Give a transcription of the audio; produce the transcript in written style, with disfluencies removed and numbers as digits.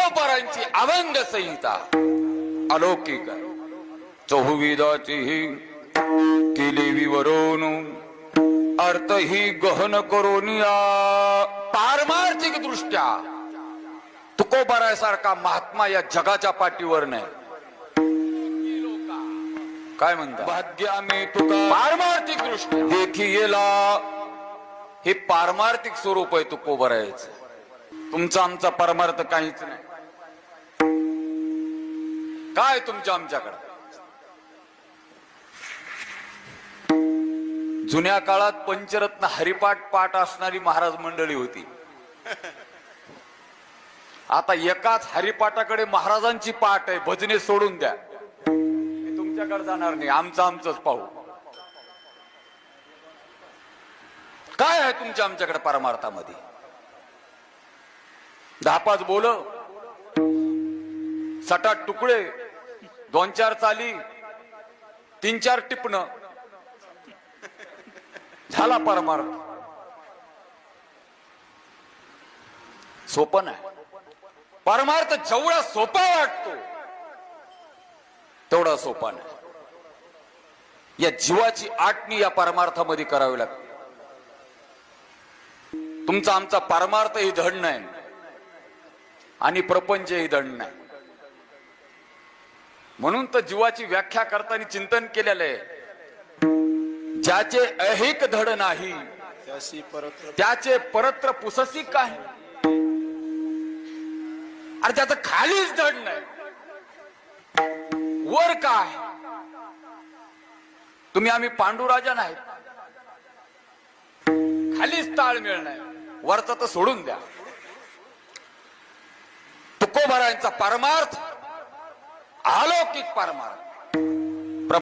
तुकोबारांची अभंग संहिता अलौकिक चहुविदाची केली विवरून अर्थ ही गहन करोनिया पारमार्थिक दृष्ट्या तुकोबारासारखा महात्मा या जगाच्या पाठीवर नाही. काय म्हणता भाग्य आम्ही तुका पारमार्थिक दृष्ट्या देखी येला. हे पारमार्थिक स्वरूप आहे तुकोबारायचं. तुमचा आमचा परमार्थ काहीच नाही. काय तुमच्या आमच्याकडे जुन्या काळात पंचरत्न हरिपाठ पाठ असणारी महाराज मंडळी होती. आता एकाच हरिपाठाकडे महाराजांची पाठ आहे. भजने सोडून द्या, तुमच्याकडे जाणार नाही. आमचंच पाहू. काय आहे तुमच्या आमच्याकडे परमार्थामध्ये? 10-5 बोल, 7-8 तुकडे, 2-4 चाली, 3-4 टिपण, झाला परमार्थ. सोपं नाही. परमार्थ जेवढा सोपा वाटतो तेवढा सोपा नाही. या जीवाची आटणी या परमार्थामध्ये करावी लागते. तुमचा आमचा परमार्थ ही धड नाही आणि प्रपंच ही धड नाही. म्हणून तर जीवाची व्याख्या करताना चिंतन केलेलं आहे. ज्याचे ऐहिक धड नाही त्याचे परत्र पुससी काय. अरे त्याचं खालीच धड नाही, वर काय. तुम्ही आम्ही पांडुराजा नाहीत, खालीच ताळमेळ नाही, वरचा तर सोडून द्या. तुकोबारांचा परमार्थ अलौकिक परमार्थ.